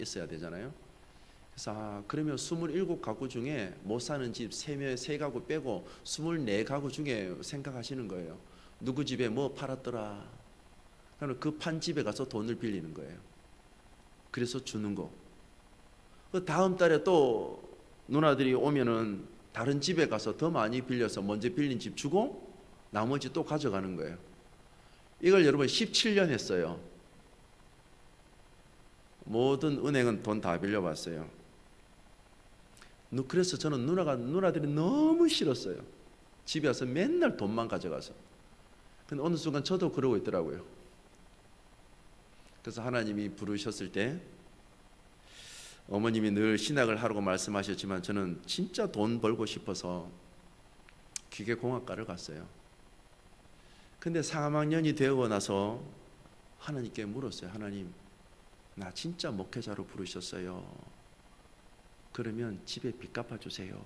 있어야 되잖아요. 그래서 그러면 27가구 중에 못 사는 집 3가구 빼고 24가구 중에 생각하시는 거예요. 누구 집에 뭐 팔았더라. 그러면 그 판 집에 가서 돈을 빌리는 거예요. 그래서 주는 거. 그 다음 달에 또 누나들이 오면은 다른 집에 가서 더 많이 빌려서 먼저 빌린 집 주고 나머지 또 가져가는 거예요. 이걸 여러분 17년 했어요. 모든 은행은 돈 다 빌려봤어요. 그래서 저는 누나들이 너무 싫었어요. 집에 와서 맨날 돈만 가져가서. 근데 어느 순간 저도 그러고 있더라고요. 그래서 하나님이 부르셨을 때 어머님이 늘 신학을 하라고 말씀하셨지만 저는 진짜 돈 벌고 싶어서 기계공학과를 갔어요. 근데 3학년이 되고 나서 하나님께 물었어요. 하나님, 나 진짜 목회자로 부르셨어요. 그러면 집에 빚 갚아주세요.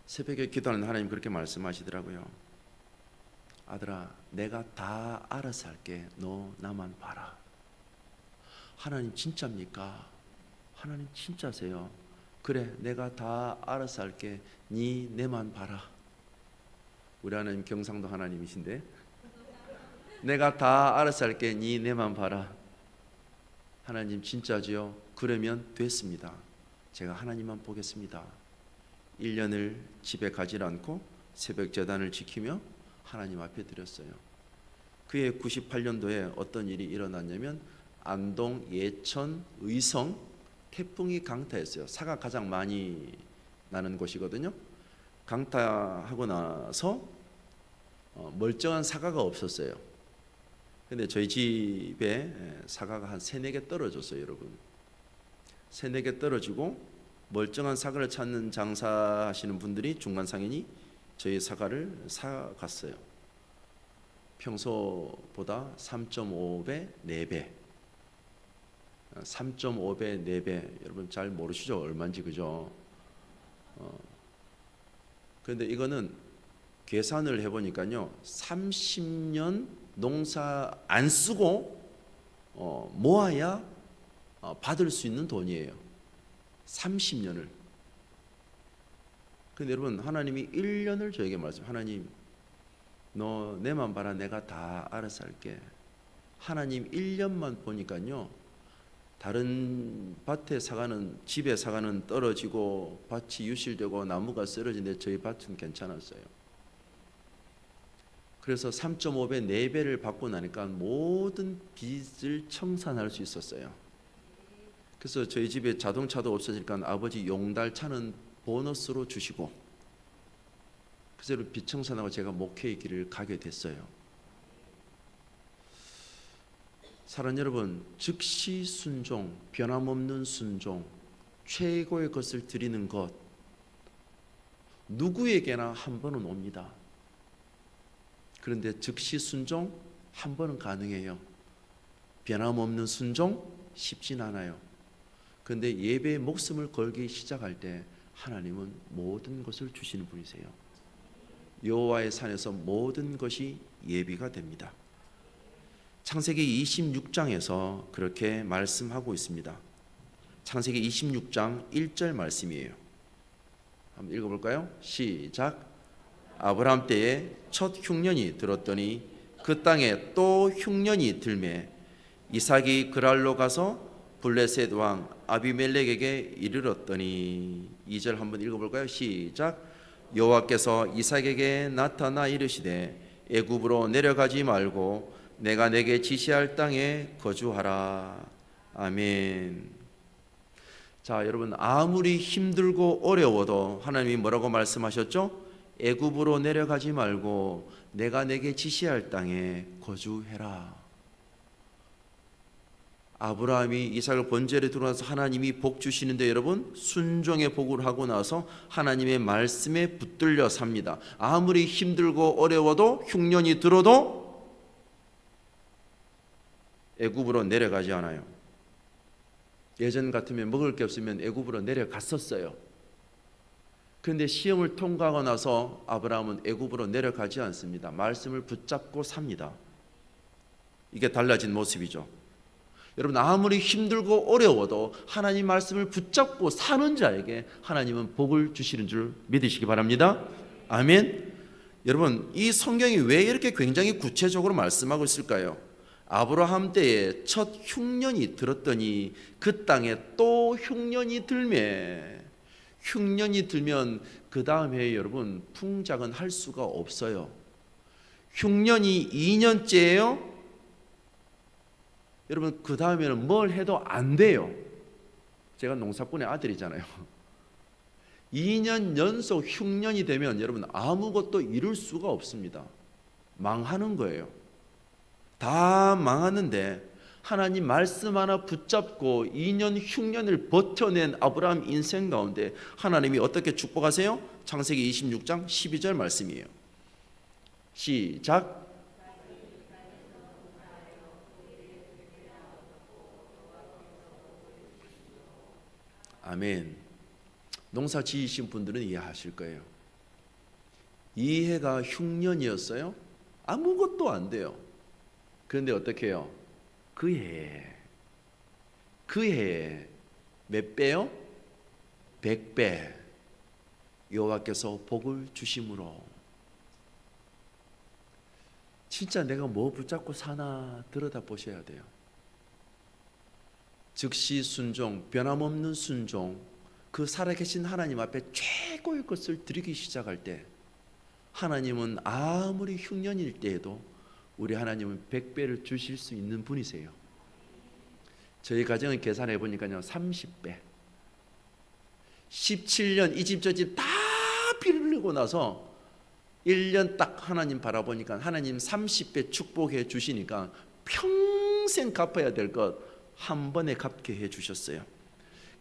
새벽에 기도하는 하나님 그렇게 말씀하시더라고요. 아들아, 내가 다 알아서 할게. 너 나만 봐라. 하나님 진짜입니까? 하나님 진짜세요? 그래, 내가 다 알아서 할게. 네 내만 봐라. 우리 하나님 경상도 하나님이신데, 내가 다 알아서 할게. 네 내만 봐라. 하나님 진짜지요? 그러면 됐습니다. 제가 하나님만 보겠습니다. 1년을 집에 가지 않고 새벽 제단을 지키며 하나님 앞에 드렸어요. 그해 98년도에 어떤 일이 일어났냐면 안동, 예천, 의성 태풍이 강타했어요. 사가 가장 많이 나는 곳이거든요. 강타하고 나서 멀쩡한 사과가 없었어요. 근데 저희 집에 사과가 한 3-4개 떨어졌어요, 여러분. 3-4개 떨어지고 멀쩡한 사과를 찾는 장사하시는 분들이 중간 상인이 저희 사과를 사갔어요. 평소보다 3.5배, 4배. 3.5배, 4배. 여러분 잘 모르시죠? 얼마인지, 그죠? 그런데 이거는 계산을 해보니까요, 30년 농사 안 쓰고 모아야 받을 수 있는 돈이에요. 30년을. 근데 여러분, 하나님이 1년을 저에게 말씀, 하나님 너 내만 봐라, 내가 다 알아서 할게. 하나님 1년만 보니까요, 다른 밭에 사과는, 집에 사과는 떨어지고 밭이 유실되고 나무가 쓰러지는데 저희 밭은 괜찮았어요. 그래서 3.5배, 4배를 받고 나니까 모든 빚을 청산할 수 있었어요. 그래서 저희 집에 자동차도 없어지니까 아버지 용달차는 보너스로 주시고, 그래서 빚 청산하고 제가 목회의 길을 가게 됐어요. 사랑 여러분, 즉시 순종, 변함없는 순종, 최고의 것을 드리는 것, 누구에게나 한 번은 옵니다. 그런데 즉시 순종 한 번은 가능해요. 변함없는 순종 쉽진 않아요. 그런데 예배에 목숨을 걸기 시작할 때 하나님은 모든 것을 주시는 분이세요. 여호와의 산에서 모든 것이 예비가 됩니다. 창세기 26장에서 그렇게 말씀하고 있습니다. 창세기 26장 1절 말씀이에요. 한번 읽어볼까요? 시작. 아브라함 때에 첫 흉년이 들었더니 그 땅에 또 흉년이 들매 이삭이 그랄로 가서 블레셋 왕 아비멜렉에게 이르렀더니, 2절 한번 읽어볼까요? 시작. 여호와께서 이삭에게 나타나 이르시되 애굽으로 내려가지 말고 내가 내게 지시할 땅에 거주하라. 아멘. 자, 여러분, 아무리 힘들고 어려워도 하나님이 뭐라고 말씀하셨죠? 애굽으로 내려가지 말고 내가 내게 지시할 땅에 거주해라. 아브라함이 이삭을 번제를 들어와서 하나님이 복 주시는데, 여러분, 순종의 복을 하고 나서 하나님의 말씀에 붙들려 삽니다. 아무리 힘들고 어려워도, 흉년이 들어도 애굽으로 내려가지 않아요. 예전 같으면 먹을 게 없으면 애굽으로 내려갔었어요. 그런데 시험을 통과하고 나서 아브라함은 애굽으로 내려가지 않습니다. 말씀을 붙잡고 삽니다. 이게 달라진 모습이죠. 여러분, 아무리 힘들고 어려워도 하나님 말씀을 붙잡고 사는 자에게 하나님은 복을 주시는 줄 믿으시기 바랍니다. 아멘. 여러분, 이 성경이 왜 이렇게 굉장히 구체적으로 말씀하고 있을까요? 아브라함 때에 첫 흉년이 들었더니 그 땅에 또 흉년이 들매, 흉년이 들면 그 다음 해에 여러분 풍작은 할 수가 없어요. 흉년이 2년째예요. 여러분, 그 다음에는 뭘 해도 안 돼요. 제가 농사꾼의 아들이잖아요. 2년 연속 흉년이 되면 여러분 아무것도 이룰 수가 없습니다. 망하는 거예요. 다 망하는데 하나님 말씀 하나 붙잡고 2년 흉년을 버텨낸 아브라함 인생 가운데 하나님이 어떻게 축복하세요? 창세기 26장 12절 말씀이에요. 시작. 아멘. 농사 지으신 분들은 이해하실 거예요. 이 해가 흉년이었어요. 아무것도 안 돼요. 그런데 어떻게 해요? 그 해에 몇 배요? 100배 여호와께서 복을 주심으로. 진짜 내가 뭐 붙잡고 사나 들여다보셔야 돼요. 즉시 순종, 변함없는 순종, 그 살아계신 하나님 앞에 최고의 것을 드리기 시작할 때 하나님은 아무리 흉년일 때에도 우리 하나님은 100배를 주실 수 있는 분이세요. 저희 가정을 계산해 보니까요 30배 17년 이 집 저 집 다 빌리고 나서 1년 딱 하나님 바라보니까 하나님 30배 축복해 주시니까 평생 갚아야 될 것 한 번에 갚게 해 주셨어요.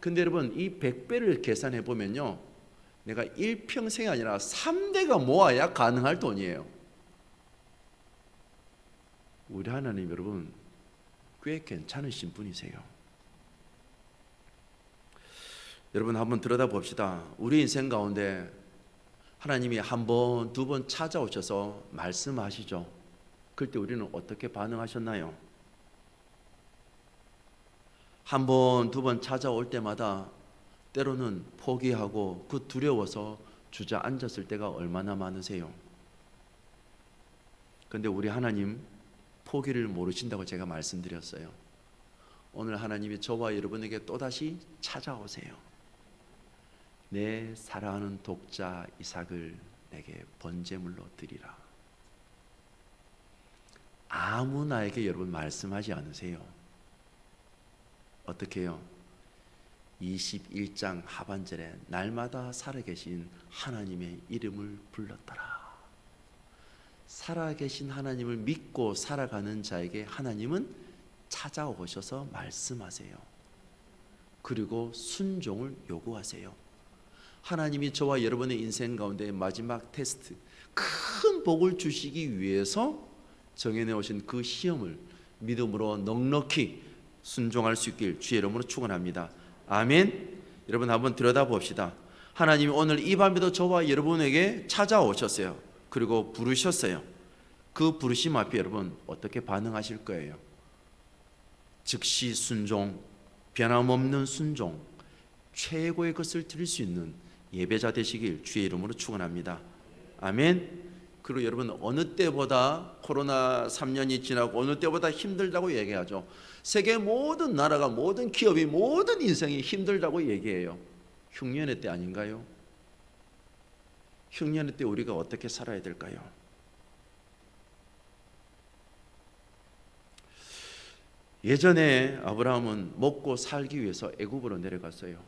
근데 여러분 이 100배를 계산해 보면요 내가 1평생이 아니라 3대가 모아야 가능할 돈이에요. 우리 하나님 여러분 꽤 괜찮으신 분이세요. 여러분 한번 들여다봅시다. 우리 인생 가운데 하나님이 한 번, 두 번 찾아오셔서 말씀하시죠. 그때 우리는 어떻게 반응하셨나요? 한 번, 두 번 찾아올 때마다 때로는 포기하고 그 두려워서 주저앉았을 때가 얼마나 많으세요? 근데 우리 하나님 포기를 모르신다고 제가 말씀드렸어요. 오늘 하나님이 저와 여러분에게 또다시 찾아오세요. 내 사랑하는 독자 이삭을 내게 번제물로 드리라. 아무나에게 여러분 말씀하지 않으세요. 어떻게 해요? 21장 하반절에 날마다 살아계신 하나님의 이름을 불렀더라. 살아계신 하나님을 믿고 살아가는 자에게 하나님은 찾아오셔서 말씀하세요. 그리고 순종을 요구하세요. 하나님이 저와 여러분의 인생 가운데 마지막 테스트, 큰 복을 주시기 위해서 정해내 오신 그 시험을 믿음으로 넉넉히 순종할 수 있길 주의 이름으로 축원합니다. 아멘. 여러분 한번 들여다봅시다. 하나님이 오늘 이 밤에도 저와 여러분에게 찾아오셨어요. 그리고 부르셨어요. 그 부르심 앞에 여러분 어떻게 반응하실 거예요? 즉시 순종, 변함없는 순종, 최고의 것을 드릴 수 있는 예배자 되시길 주의 이름으로 축원합니다. 아멘. 그리고 여러분 어느 때보다 코로나 3년이 지나고 어느 때보다 힘들다고 얘기하죠. 세계 모든 나라가 모든 기업이 모든 인생이 힘들다고 얘기해요. 흉년의 때 아닌가요? 흉년의 때 우리가 어떻게 살아야 될까요? 예전에 아브라함은 먹고 살기 위해서 애굽으로 내려갔어요.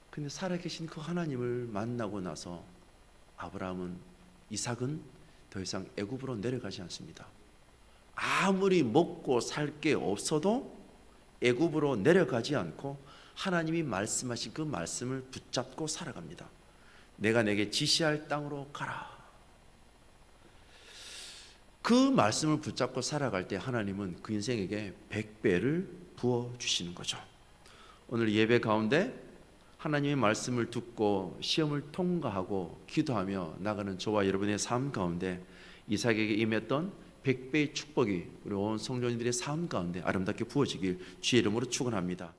근데 살아계신 그 하나님을 만나고 나서 이삭은 더 이상 애굽으로 내려가지 않습니다. 아무리 먹고 살 게 없어도 애굽으로 내려가지 않고 하나님이 말씀하신 그 말씀을 붙잡고 살아갑니다. 내가 내게 지시할 땅으로 가라. 그 말씀을 붙잡고 살아갈 때 하나님은 그 인생에게 100배를 부어주시는 거죠. 오늘 예배 가운데 하나님의 말씀을 듣고 시험을 통과하고 기도하며 나가는 저와 여러분의 삶 가운데 이삭에게 임했던 100배의 축복이 우리 온 성도님들의 삶 가운데 아름답게 부어지길 주의 이름으로 축원합니다.